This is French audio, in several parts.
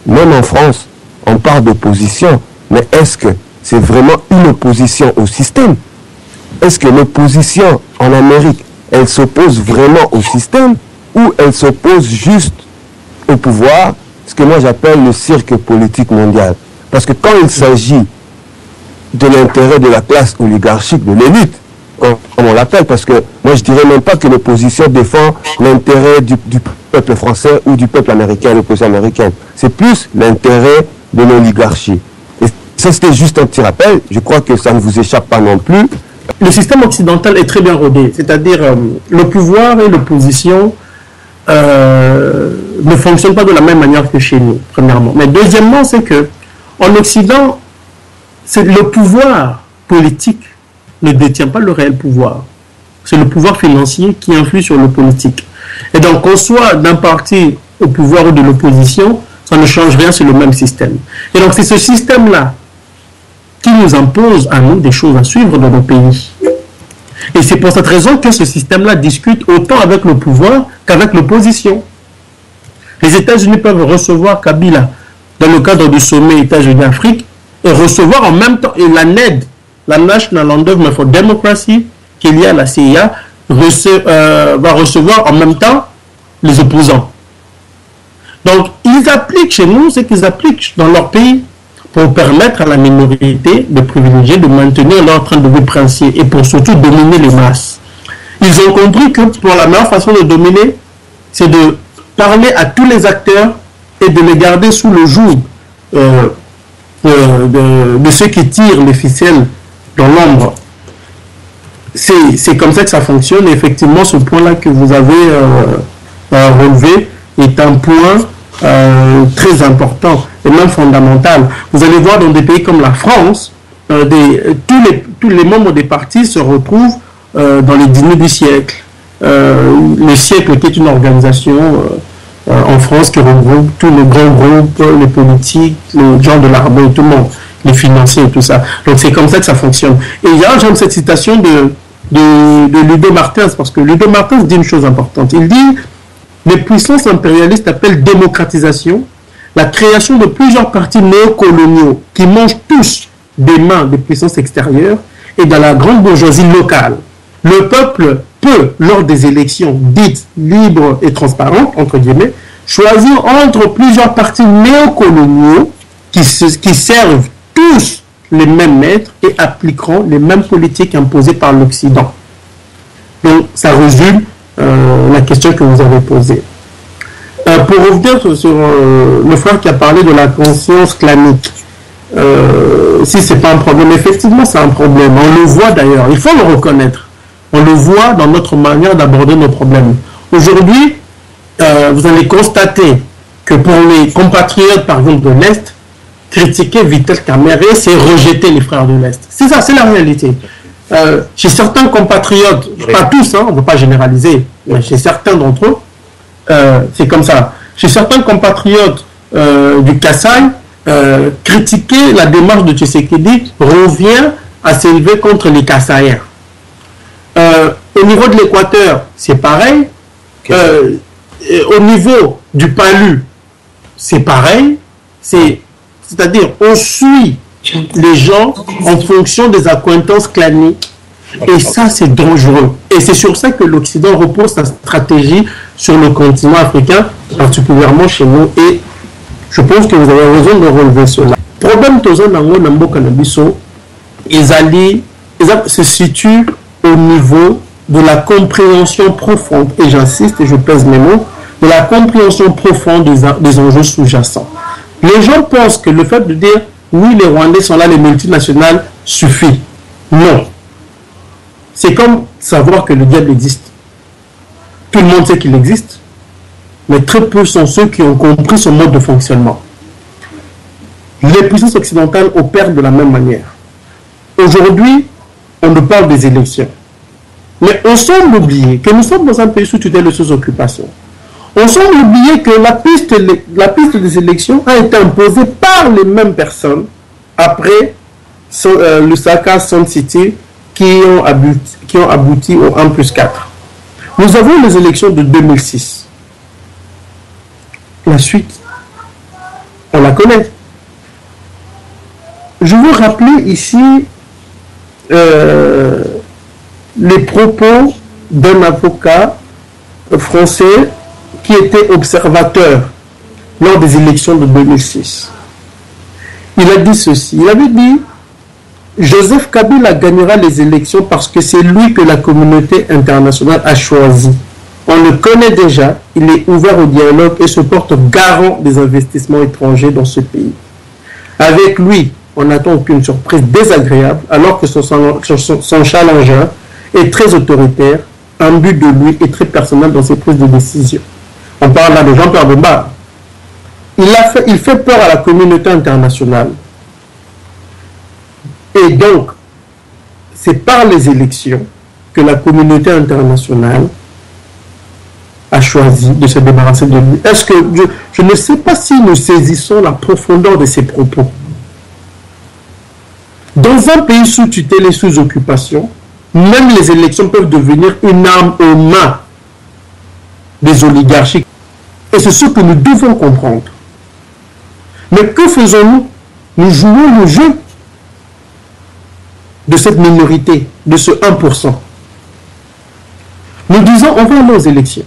même en France, on parle d'opposition, mais est-ce que c'est vraiment une opposition au système? Est-ce que l'opposition en Amérique, elle s'oppose vraiment au système ou elle s'oppose juste au pouvoir, ce que moi j'appelle le cirque politique mondial? Parce que quand il s'agit de l'intérêt de la classe oligarchique, de l'élite, comme on l'appelle, parce que moi je dirais même pas que l'opposition défend l'intérêt du peuple français ou du peuple américain, l'opposition américaine. C'est plus l'intérêt de l'oligarchie. Et ça, c'était juste un petit rappel. Je crois que ça ne vous échappe pas non plus. Le système occidental est très bien rodé. C'est-à-dire, le pouvoir et l'opposition ne fonctionnent pas de la même manière que chez nous, premièrement. Mais deuxièmement, c'est que en Occident, c'est le pouvoir politique ne détient pas le réel pouvoir. C'est le pouvoir financier qui influe sur le politique. Et donc, qu'on soit d'un parti au pouvoir ou de l'opposition, ça ne change rien, c'est le même système. Et donc, c'est ce système-là qui nous impose à nous des choses à suivre dans nos pays. Et c'est pour cette raison que ce système-là discute autant avec le pouvoir qu'avec l'opposition. Les États-Unis peuvent recevoir Kabila dans le cadre du sommet États-Unis-Afrique et recevoir en même temps, et la NED, la National Endowment for Democracy, qui est liée à la CIA, va recevoir en même temps les opposants. Donc, ils appliquent chez nous ce qu'ils appliquent dans leur pays pour permettre à la minorité de privilégier, de maintenir leur train de vie princier et pour surtout dominer les masses. Ils ont compris que pour la meilleure façon de dominer, c'est de parler à tous les acteurs et de les garder sous le joug de ceux qui tirent les ficelles dans l'ombre. C'est comme ça que ça fonctionne. Et effectivement, ce point-là que vous avez relevé est un point très important et même fondamental. Vous allez voir dans des pays comme la France, tous les membres des partis se retrouvent dans les dîners du siècle. Le siècle qui est une organisation en France qui regroupe tous les grands groupes, les politiques, les gens de l'armée, tout le monde, les financiers et tout ça. Donc c'est comme ça que ça fonctionne. Et il y a, j'aime cette citation de Ludo Martins, parce que Ludo Martins dit une chose importante. Il dit: les puissances impérialistes appellent démocratisation la création de plusieurs partis néocoloniaux qui mangent tous des mains des puissances extérieures et dans la grande bourgeoisie locale. Le peuple peut, lors des élections dites libres et transparentes, entre guillemets, choisir entre plusieurs partis néocoloniaux qui servent tous les mêmes maîtres et appliqueront les mêmes politiques imposées par l'Occident. Donc, ça résume la question que vous avez posée. Pour revenir sur le frère qui a parlé de la conscience clanique, si ce n'est pas un problème, effectivement c'est un problème. On le voit d'ailleurs, il faut le reconnaître. On le voit dans notre manière d'aborder nos problèmes. Aujourd'hui, vous allez constater que pour les compatriotes, par exemple, de l'Est, critiquer Vital Kamerhe, c'est rejeter les frères de l'Est. C'est ça, c'est la réalité. Chez certains compatriotes, pas tous, hein, on ne veut pas généraliser, mais chez certains d'entre eux, c'est comme ça. Chez certains compatriotes du Kassai, critiquer la démarche de Tshisekedi revient à s'élever contre les Kassaïens. Au niveau de l'Équateur, c'est pareil. Au niveau du Palu, c'est pareil. C'est-à-dire, on suit les gens en fonction des accointances claniques. Et ça, c'est dangereux. Et c'est sur ça que l'Occident repose sa stratégie sur le continent africain, particulièrement chez nous. Et je pense que vous avez raison de relever cela. Le problème se situe au niveau de la compréhension profonde, et j'insiste et je pèse mes mots, de la compréhension profonde des enjeux sous-jacents. Les gens pensent que le fait de dire oui, les Rwandais sont là, les multinationales, suffit. Non. C'est comme savoir que le diable existe. Tout le monde sait qu'il existe, mais très peu sont ceux qui ont compris son mode de fonctionnement. Les puissances occidentales opèrent de la même manière. Aujourd'hui, on nous parle des élections. Mais on semble oublier que nous sommes dans un pays sous tutelle et sous occupation. On semble oublier que la piste des élections a été imposée par les mêmes personnes après Lusaka, Sun City, qui ont abouti au 1+4. Nous avons les élections de 2006. La suite. On la connaît. Je veux rappeler ici les propos d'un avocat français qui était observateur lors des élections de 2006. Il a dit ceci. Il avait dit Joseph Kabila gagnera les élections parce que c'est lui que la communauté internationale a choisi. On le connaît déjà, il est ouvert au dialogue et se porte garant des investissements étrangers dans ce pays. Avec lui, on n'attend aucune surprise désagréable, alors que son challenger est très autoritaire, imbu de lui et très personnel dans ses prises de décision. On parle là de Jean-Pierre Bemba. Il fait peur à la communauté internationale. Et donc, c'est par les élections que la communauté internationale a choisi de se débarrasser de lui. Est-ce que je ne sais pas si nous saisissons la profondeur de ces propos. Dans un pays sous tutelle et sous occupation, même les élections peuvent devenir une arme aux mains des oligarchies. Et c'est ce que nous devons comprendre. Mais que faisons-nous? Nous jouons le jeu de cette minorité, de ce 1%. Nous disons, on va aller aux élections.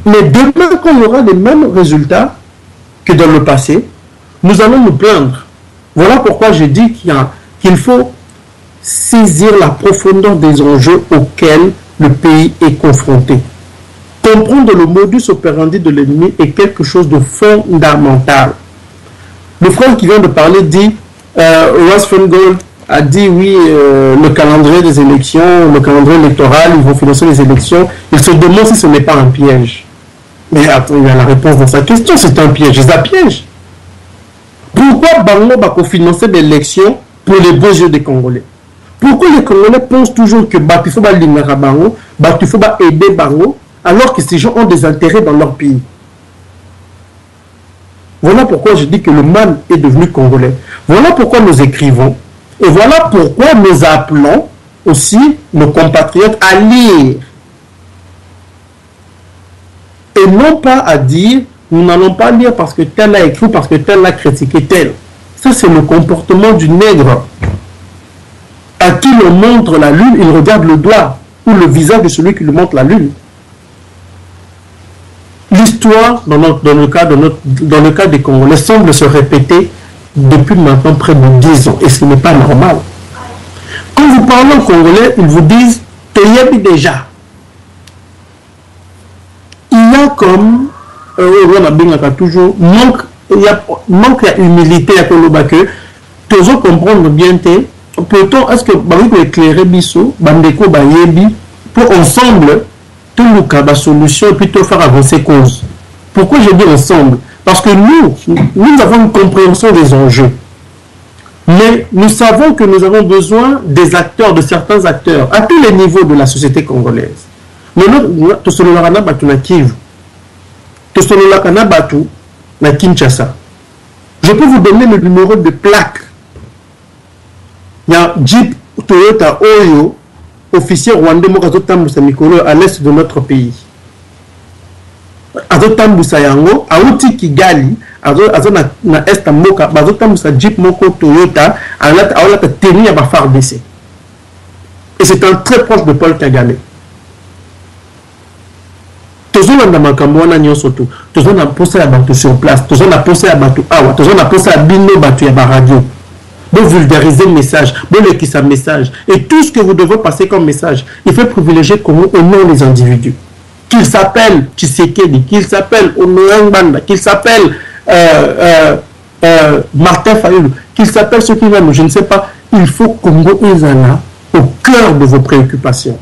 Mais demain, quand il y aura les mêmes résultats que dans le passé, nous allons nous plaindre. Voilà pourquoi je dis qu'il faut saisir la profondeur des enjeux auxquels le pays est confronté. Comprendre le modus operandi de l'ennemi est quelque chose de fondamental. Le frère qui vient de parler dit, Ross Feingold a dit oui, le calendrier des élections, le calendrier électoral, ils vont financer les élections. Il se demande si ce n'est pas un piège. Mais attends, il y a la réponse dans sa question, c'est un piège. C'est un piège. Pourquoi Bango va financer l'élection pour les beaux yeux des Congolais? Pourquoi les Congolais pensent toujours que il faut l'ignorer Bango, il faut aider Bango, alors que ces gens ont des intérêts dans leur pays? Voilà pourquoi je dis que le mal est devenu congolais. Voilà pourquoi nous écrivons. Et voilà pourquoi nous appelons aussi nos compatriotes à lire. Et non pas à dire, nous n'allons pas lire parce que tel a écrit, parce que tel a critiqué tel. Ça, c'est le comportement du nègre. À qui l'on montre la lune, il regarde le doigt ou le visage de celui qui lui montre la lune. L'histoire, dans le cas des Congolais, semble se répéter depuis maintenant près de 10 ans. Et ce n'est pas normal. Quand vous parlez aux Congolais, ils vous disent « Teyebi déjà ». Il y a comme, toujours, manque à humilité à Kolobake, toujours comprendre bien, peut-on, est-ce que, vous éclairer Bissot, Bandeko, Bayebi, pour ensemble, tout le cas de solution et plutôt faire avancer cause. Pourquoi je dis ensemble? Parce que nous avons une compréhension des enjeux. Mais nous savons que nous avons besoin des acteurs, de certains acteurs, à tous les niveaux de la société congolaise. Mais nous, je peux vous donner le numéro de plaque. Il y a Jeep Toyota Oyo, officier rwandais Mokazotambusa Mikolo à l'est de notre pays. Azotambusa yango, Aouti Kigali, Azona na est Moka, Azotambusa Jeep Moko Toyota, Aolata Teni à FARDC. Et c'est un très proche de Paul Kagame. Toujours dans ma camouana nyosoto, toujours na posé à Batu sur place, toujours na posé à Batu Awa, toujours na posé à Bino Batu à radio. Vous vulgarisez le message, vous l'écrivez un message. Et tout ce que vous devez passer comme message, il faut privilégier Congo et non les individus. Qu'il s'appelle Tshisekedi, qu'il s'appelle Onoyan Banda, qu'il s'appelle Martin Fayulu, qu'il s'appelle ceux qui viennent, je ne sais pas. Il faut Congo Ezana au cœur de vos préoccupations.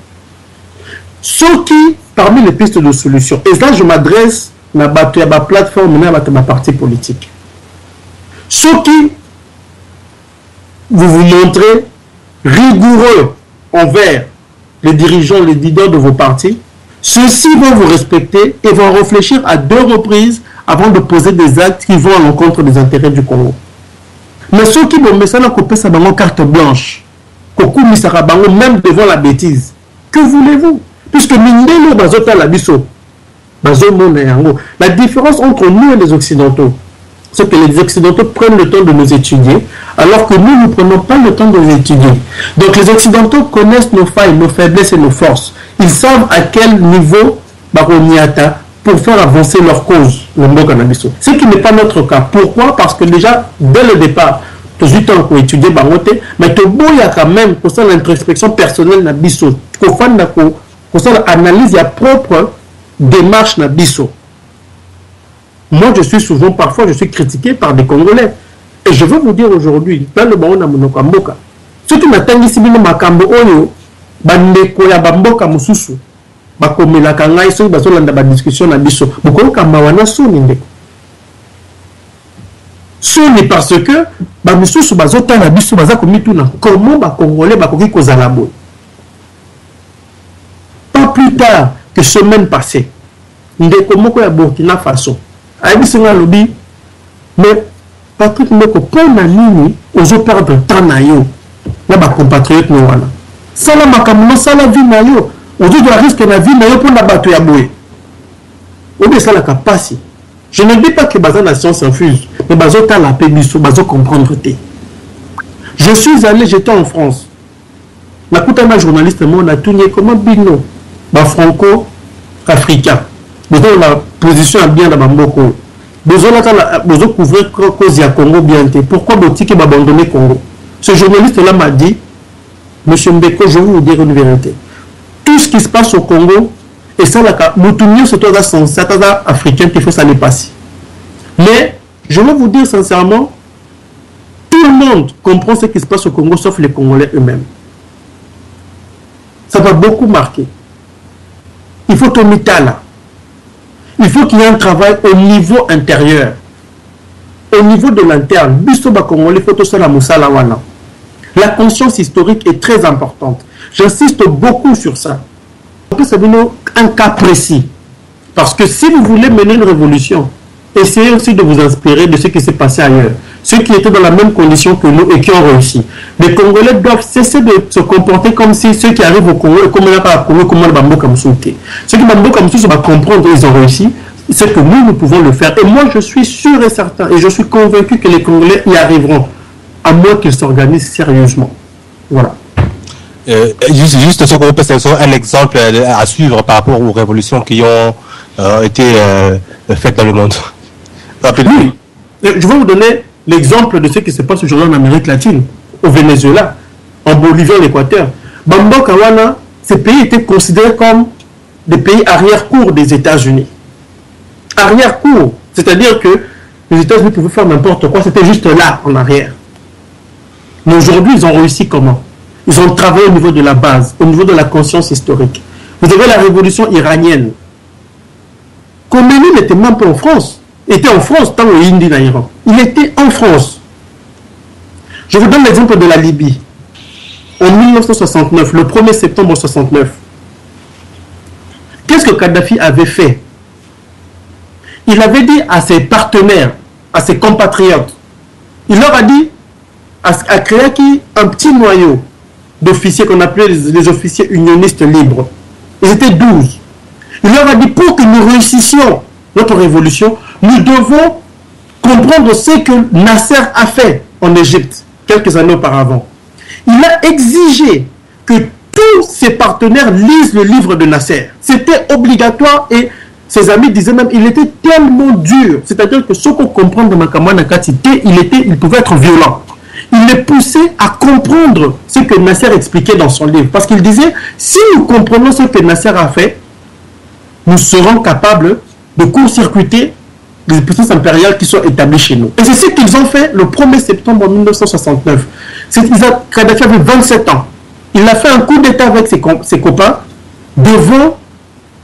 Ceux qui, parmi les pistes de solution, et là je m'adresse à ma plateforme, à ma parti politique. Ceux qui vous montrez rigoureux envers les dirigeants, les leaders de vos partis, ceux-ci vont vous respecter et vont réfléchir à 2 reprises avant de poser des actes qui vont à l'encontre des intérêts du Congo. Mais ceux qui vont mettre ça dans carte blanche, même devant la bêtise, que voulez-vous? Puisque la différence entre nous et les Occidentaux, c'est que les Occidentaux prennent le temps de nous étudier, alors que nous ne prenons pas le temps de les étudier. Donc les Occidentaux connaissent nos failles, nos faiblesses et nos forces. Ils savent à quel niveau baroniata pour faire avancer leur cause, le Mboka Nabiso. Ce qui n'est pas notre cas. Pourquoi? Parce que déjà, dès le départ, tu as eu temps pour étudier Barote, mais tu as quand même pour ça l'introspection personnelle Nabiso, pour ça l'analyse la propre démarche Nabiso. Moi, je suis souvent, parfois, je suis critiqué par des Congolais. Et je veux vous dire aujourd'hui, dans le Baron Namonoka Mboka, ce qui m'attend ici, c'est Makambo Oyo, Bandeko ya Bamboka Mususu, Bakomela Kangai, ceux qui ont la discussion Nabiso, Boko Kamawana Soni Ndeko. Soni parce que, Bamususu Bazota Nabiso, Bazako Mituna, comment Congolais Bakoki Kozalabo. Pas plus tard que semaine passée, Ndeko Moko ya Burkina Faso, Aïbisinga Lobi, mais Patrick Moko, pour la ligne, aux perdre temps na yo, là, ma compatriote nous voilà. Ça la makamno, ça la vie na yo, aujourd'hui doit risquer la vie na yo pour la battre ya boué. On est ça la capacité. Je ne dis pas que Bazan la science infuse, mais Bazan ta la paix, Bazan comprendre té. Je suis allé, j'étais en France. La coutama journaliste, moi, on a tout nié comment bino, franco-africain. Besoin la position bien dans Bamboko. Besoin de couvrir cause à Congo bien. Pourquoi Botiki va abandonner Congo? Ce journaliste-là m'a dit, Monsieur Mbeko, je vais vous dire une vérité. Tout ce qui se passe au Congo, et ça, c'est toi africain qu'il faut s'en passer. Mais, je vais vous dire sincèrement, tout le monde comprend ce qui se passe au Congo, sauf les Congolais eux-mêmes. Ça va beaucoup marquer. Il faut au mitala. Il faut qu'il y ait un travail au niveau intérieur. Au niveau de l'interne. La conscience historique est très importante. J'insiste beaucoup sur ça. Ça donne un cas précis. Parce que si vous voulez mener une révolution, essayez aussi de vous inspirer de ce qui s'est passé ailleurs. Ceux qui étaient dans la même condition que nous et qui ont réussi. Les Congolais doivent cesser de se comporter comme si ceux qui arrivent au Congo, comme on n'a pas Congo, comme on Bambo comme Souké. Ceux qui Bambo comme Souké, va comprendre qu'ils ont réussi. C'est que nous pouvons le faire. Et moi, je suis sûr et certain, et je suis convaincu que les Congolais y arriveront, à moins qu'ils s'organisent sérieusement. Voilà. Juste ce groupe, c'est un exemple à suivre par rapport aux révolutions qui ont été faites dans le monde. Oui. Je vais vous donner l'exemple de ce qui se passe aujourd'hui en Amérique latine, au Venezuela, en Bolivie, en Équateur. Bambo Kawana, ces pays étaient considérés comme des pays arrière-cour des États-Unis. Arrière-cour, c'est-à-dire que les États-Unis pouvaient faire n'importe quoi, c'était juste là, en arrière. Mais aujourd'hui, ils ont réussi comment? Ils ont travaillé au niveau de la base, au niveau de la conscience historique. Vous avez la révolution iranienne. Khomeini n'était même pas en France. Il était en France, tant au Hindi d'Iran. Il était en France. Je vous donne l'exemple de la Libye. En 1969, le 1er septembre 1969, qu'est-ce que Kadhafi avait fait? Il avait dit à ses partenaires, à ses compatriotes, il leur a dit à créer un petit noyau d'officiers qu'on appelait les officiers unionistes libres. Ils étaient 12. Il leur a dit, pour que nous réussissions notre révolution, nous devons comprendre ce que Nasser a fait en Égypte quelques années auparavant. Il a exigé que tous ses partenaires lisent le livre de Nasser. C'était obligatoire et ses amis disaient même il était tellement dur. C'est-à-dire que ce qu'on comprend de Makamana Katité, il pouvait être violent. Il les poussait à comprendre ce que Nasser expliquait dans son livre. Parce qu'il disait, si nous comprenons ce que Nasser a fait, nous serons capables de court-circuiter les puissances impériales qui sont établies chez nous. Et c'est ce qu'ils ont fait le 1er septembre 1969. Kadhafi avait 27 ans. Il a fait un coup d'État avec ses copains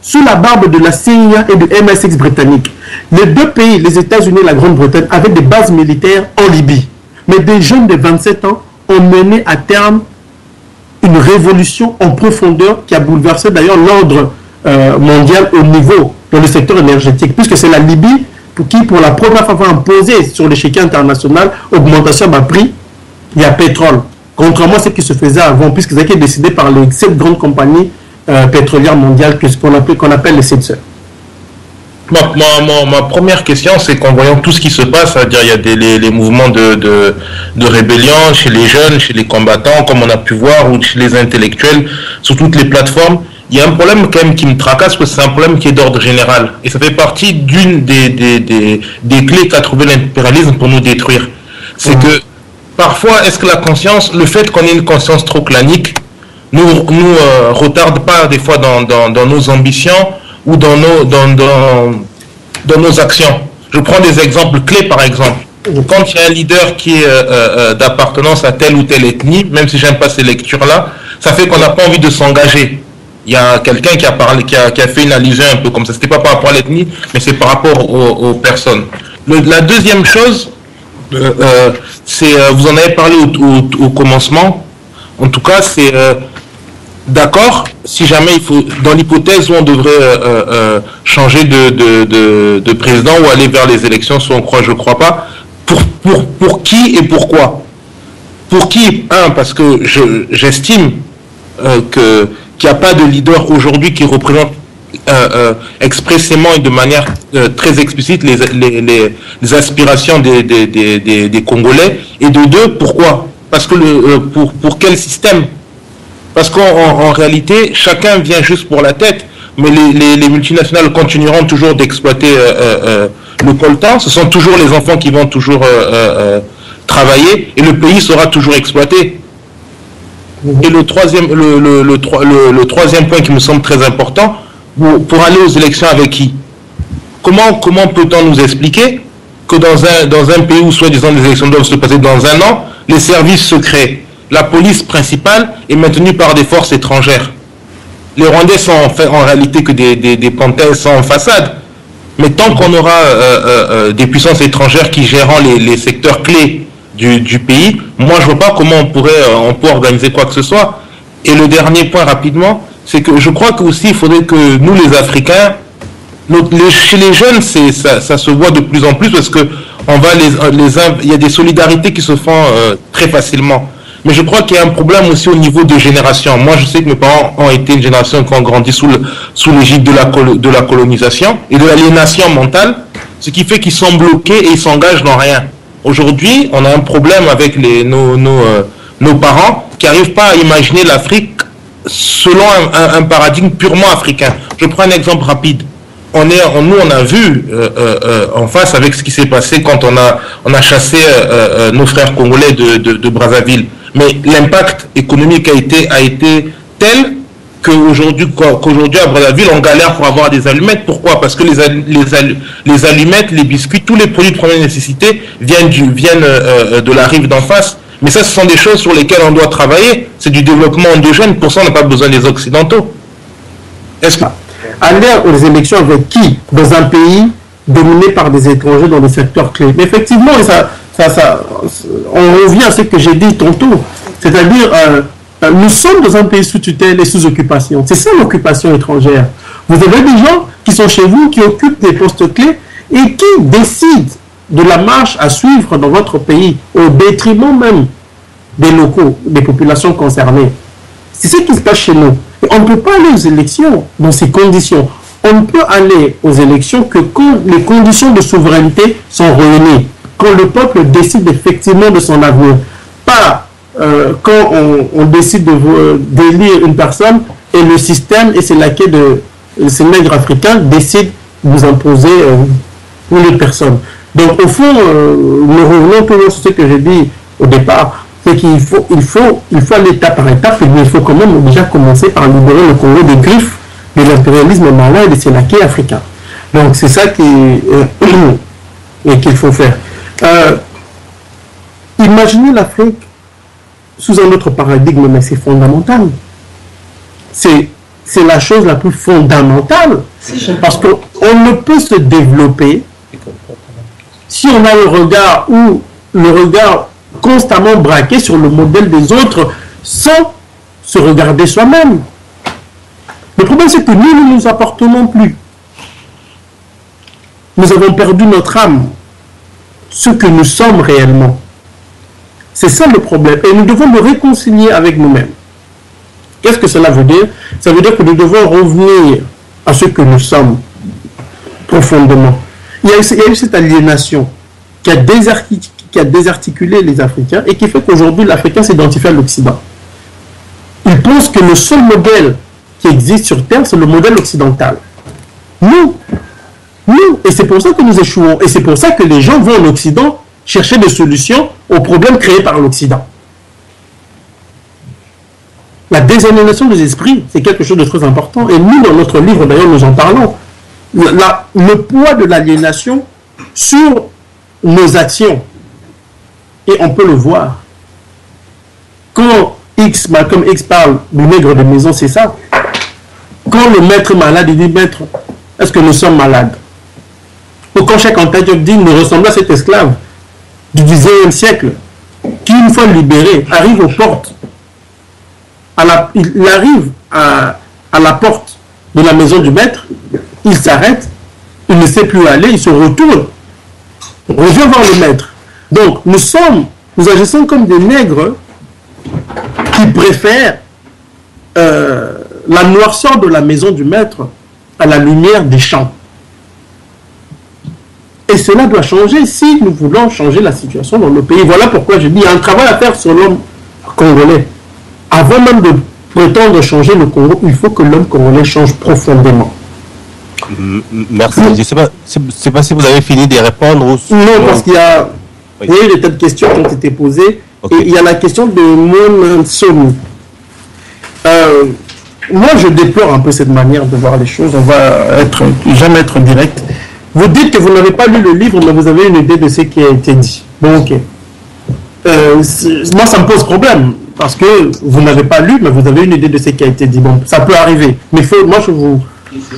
sous la barbe de la CIA et de MI6 britannique. Les deux pays, les États-Unis et la Grande-Bretagne, avaient des bases militaires en Libye. Mais des jeunes de 27 ans ont mené à terme une révolution en profondeur qui a bouleversé d'ailleurs l'ordre mondial au niveau dans le secteur énergétique, puisque c'est la Libye qui, pour la première fois, va imposer sur l'échiquier international augmentation de prix, il y a pétrole. Contrairement à ce qui se faisait avant, puisque ça a été décidé par les 7 grandes compagnies pétrolières mondiales qu'on appelle les 7 sœurs. Ma première question, c'est qu'en voyant tout ce qui se passe, c'est-à-dire il y a les mouvements de rébellion chez les jeunes, chez les combattants, comme on a pu voir, ou chez les intellectuels, sur toutes les plateformes, il y a un problème quand même qui me tracasse, parce que c'est un problème qui est d'ordre général. Et ça fait partie d'une des clés qu'a trouvé l'impérialisme pour nous détruire. C'est que parfois, est-ce que la conscience, le fait qu'on ait une conscience trop clanique, nous retarde pas des fois dans nos ambitions ou dans nos actions. Je prends des exemples clés, par exemple. Quand il y a un leader qui est d'appartenance à telle ou telle ethnie, même si j'aime pas ces lectures-là, ça fait qu'on n'a pas envie de s'engager. Il y a quelqu'un qui a parlé, qui a fait une allusion un peu comme ça. C'était pas par rapport à l'ethnie, mais c'est par rapport aux personnes. La deuxième chose, c'est, vous en avez parlé au commencement. En tout cas, c'est d'accord, si jamais il faut, dans l'hypothèse où on devrait changer de président ou aller vers les élections, soit on croit, je crois pas, pour qui et pourquoi? Pour qui? Parce que j'estime qu'il n'y a pas de leader aujourd'hui qui représente expressément et de manière très explicite les aspirations des Congolais. Et de deux, pourquoi? Parce que pour quel système? Parce qu'en réalité, chacun vient juste pour la tête, mais les multinationales continueront toujours d'exploiter le coltan. Ce sont toujours les enfants qui vont toujours travailler, et le pays sera toujours exploité. Et le troisième point qui me semble très important, pour aller aux élections avec qui? Comment peut-on nous expliquer que dans un pays où soi-disant les élections doivent se passer dans un an, les services secrets, la police principale est maintenue par des forces étrangères? Les Rwandais sont en réalité que des panthères sans façade. Mais tant qu'on aura des puissances étrangères qui géreront les secteurs clés du pays, moi je vois pas comment on peut organiser quoi que ce soit. Et le dernier point rapidement, c'est que je crois que aussi il faudrait que nous les Africains, chez les jeunes, ça se voit de plus en plus, parce que il y a des solidarités qui se font très facilement. Mais je crois qu'il y a un problème aussi au niveau de génération. Moi, je sais que mes parents ont été une génération qui ont grandi sous l'égide de la colonisation et de l'aliénation mentale, ce qui fait qu'ils sont bloqués et ils s'engagent dans rien. Aujourd'hui, on a un problème avec nos parents qui n'arrivent pas à imaginer l'Afrique selon un paradigme purement africain. Je prends un exemple rapide. Nous, on a vu en face avec ce qui s'est passé quand on a chassé nos frères congolais de Brazzaville. Mais l'impact économique a été tel qu'aujourd'hui à Brazzaville, on galère pour avoir des allumettes. Pourquoi? Parce que les allumettes, les biscuits, tous les produits de première nécessité viennent de la rive d'en face. Mais ça, ce sont des choses sur lesquelles on doit travailler. C'est du développement endogène. Pour ça, on n'a pas besoin des Occidentaux. Est-ce que aller aux élections avec qui? Dans un pays dominé par des étrangers dans des secteurs clés. Mais effectivement, on revient à ce que j'ai dit tantôt. C'est-à-dire, nous sommes dans un pays sous tutelle et sous occupation. C'est ça l'occupation étrangère. Vous avez des gens qui sont chez vous, qui occupent des postes clés et qui décident de la marche à suivre dans votre pays, au détriment même des locaux, des populations concernées. C'est ce qui se passe chez nous. Et on ne peut pas aller aux élections dans ces conditions. On ne peut aller aux élections que quand les conditions de souveraineté sont réunies, quand le peuple décide effectivement de son avenir. Pas quand on décide d'élire une personne et le système et ces laquais de ces nègres africains décident de nous imposer une autre personne. Donc au fond, nous revenons toujours sur ce que j'ai dit au départ, c'est qu'il faut aller étape par étape, mais il faut quand même déjà commencer par libérer le Congo des griffes de l'impérialisme malin et de ses laquais africains. Donc c'est ça qu'il faut faire. Imaginez l'Afrique sous un autre paradigme, mais c'est fondamental. C'est la chose la plus fondamentale, parce qu'on ne peut se développer si on a le regard constamment braqué sur le modèle des autres sans se regarder soi-même. Le problème, c'est que nous ne nous appartenons plus. Nous avons perdu notre âme, ce que nous sommes réellement. C'est ça le problème. Et nous devons nous réconcilier avec nous-mêmes. Qu'est-ce que cela veut dire? Ça veut dire que nous devons revenir à ce que nous sommes. profondément. Il y a eu cette aliénation qui a désarticulé les Africains et qui fait qu'aujourd'hui l'Africain s'identifie à l'Occident. Il pense que le seul modèle qui existe sur Terre, c'est le modèle occidental. Nous, et c'est pour ça que nous échouons, et c'est pour ça que les gens vont en Occident chercher des solutions aux problèmes créés par l'Occident. La désaliénation des esprits, c'est quelque chose de très important, et nous, dans notre livre, d'ailleurs, nous en parlons. Le poids de l'aliénation sur nos actions, et on peut le voir. Quand Malcolm X parle du nègre de maison, c'est ça. Quand le maître est malade, il dit, maître, est-ce que nous sommes malades? Ou quand Cheikh Anta Diop dit, nous ressemblons à cet esclave du 19e siècle, qui, une fois libéré, arrive aux portes. Il arrive à la porte de la maison du maître, il s'arrête, il ne sait plus où aller, il se retourne, revient voir le maître. Donc, nous agissons comme des nègres qui préfèrent la noirceur de la maison du maître à la lumière des champs. Et cela doit changer si nous voulons changer la situation dans le pays. Voilà pourquoi je dis, il y a un travail à faire sur l'homme congolais. Avant même de prétendre changer le Congo, il faut que l'homme congolais change profondément. Merci. Je ne sais pas si vous avez fini de répondre. Non, parce qu'il y a eu des tas de questions qui ont été posées. Okay. Et il y a la question de mon insomnie. Moi, je déplore un peu cette manière de voir les choses. On va jamais être direct. Vous dites que vous n'avez pas lu le livre, mais vous avez une idée de ce qui a été dit. Bon, ok. Moi, ça me pose problème. Parce que vous n'avez pas lu, mais vous avez une idée de ce qui a été dit. Bon, ça peut arriver. Mais moi, je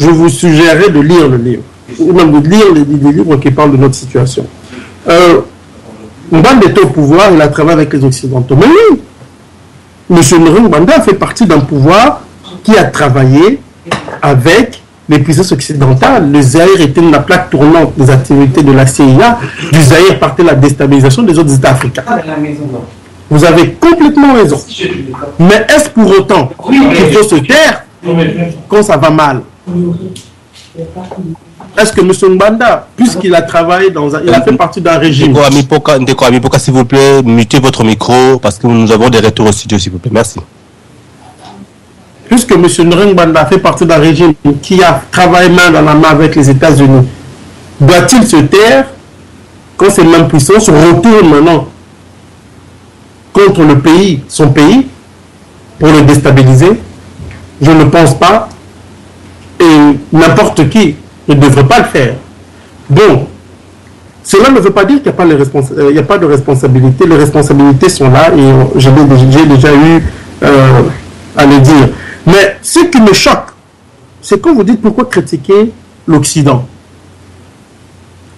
vous suggérerais de lire le livre. Ou même de lire les livres qui parlent de notre situation. Mbanda était au pouvoir, il a travaillé avec les Occidentaux. Mais oui, M. Mbanda fait partie d'un pouvoir qui a travaillé avec les puissances occidentales. Le Zaïre était la plaque tournante des activités de la CIA. Du Zaïre partait la déstabilisation des autres États africains. Vous avez complètement raison. Mais est-ce pour autant qu'il faut se taire quand ça va mal? Est-ce que M. Mbanda, puisqu'il a travaillé il a fait partie d'un régime... Ndeko Amipoka, s'il vous plaît, mutez votre micro parce que nous avons des retours au studio, s'il vous plaît. Merci. Puisque M. Mbanda fait partie d'un régime qui a travaillé main dans la main avec les États-Unis, doit-il se taire quand ces mêmes puissances se retournent maintenant contre le pays, son pays, pour le déstabiliser? Je ne pense pas. Et n'importe qui ne devrait pas le faire. Bon, cela ne veut pas dire qu'il n'y a pas de responsabilité. Les responsabilités sont là et j'ai déjà eu à le dire. Mais ce qui me choque, c'est quand vous dites pourquoi critiquer l'Occident.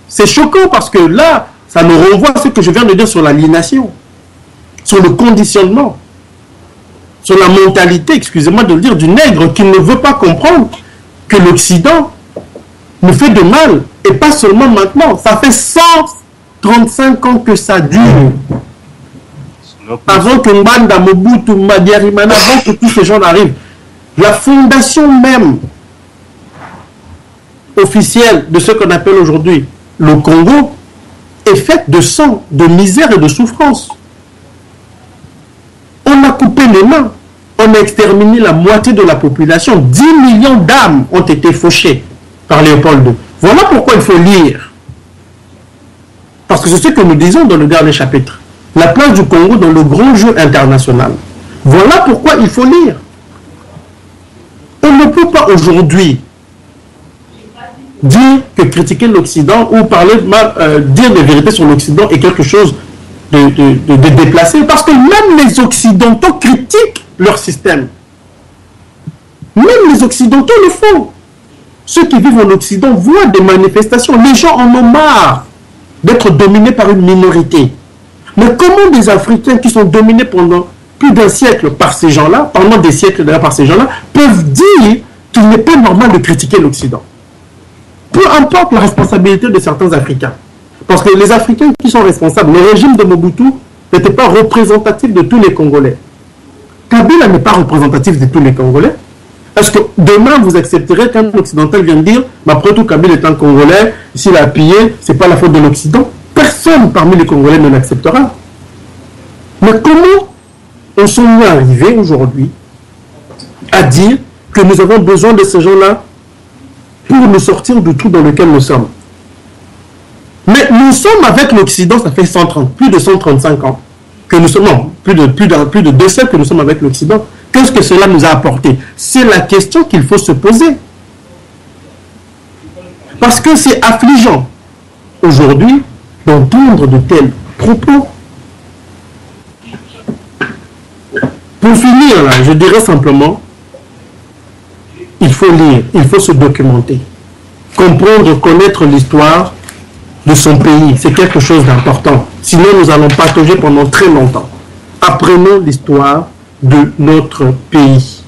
C'est choquant parce que là, ça nous renvoie à ce que je viens de dire sur l'aliénation, sur le conditionnement, sur la mentalité, excusez-moi de le dire, du nègre qui ne veut pas comprendre que l'Occident nous fait de mal, et pas seulement maintenant. Ça fait 135 ans que ça dure. Avant que Mbanda, Mobutu, Madiarimana, avant que tous ces gens arrivent. La fondation même officielle de ce qu'on appelle aujourd'hui le Congo est faite de sang, de misère et de souffrance. On a coupé les mains. On a exterminé la moitié de la population. 10 millions d'âmes ont été fauchées par Léopold II. Voilà pourquoi il faut lire. Parce que c'est ce que nous disons dans le dernier chapitre. La place du Congo dans le grand jeu international. Voilà pourquoi il faut lire. On ne peut pas aujourd'hui dire que critiquer l'Occident ou dire des vérités sur l'Occident est quelque chose de déplacé. Parce que même les Occidentaux critiquent leur système. Même les Occidentaux le font. Ceux qui vivent en Occident voient des manifestations. Les gens en ont marre d'être dominés par une minorité. Mais comment des Africains qui sont dominés pendant plus d'un siècle par ces gens-là, pendant des siècles d'ailleurs par ces gens-là, peuvent dire qu'il n'est pas normal de critiquer l'Occident? Peu importe la responsabilité de certains Africains. Parce que les Africains qui sont responsables, le régime de Mobutu n'était pas représentatif de tous les Congolais. Kabila n'est pas représentatif de tous les Congolais. Est-ce que demain, vous accepterez qu'un occidental vienne dire, mais après tout, Kabila est un Congolais, s'il a pillé, ce n'est pas la faute de l'Occident. Personne parmi les Congolais ne l'acceptera. Mais comment on s'en est arrivé aujourd'hui à dire que nous avons besoin de ces gens-là pour nous sortir du trou dans lequel nous sommes? Mais nous sommes avec l'Occident, ça fait plus de 135 ans que nous sommes, non, plus de 2 siècles que nous sommes avec l'Occident. Qu'est-ce que cela nous a apporté? C'est la question qu'il faut se poser. Parce que c'est affligeant aujourd'hui d'entendre de tels propos. Pour finir, là, je dirais simplement, il faut lire, il faut se documenter, comprendre, connaître l'histoire de son pays. C'est quelque chose d'important. Sinon, nous allons patauger pendant très longtemps. Apprenons l'histoire de notre pays.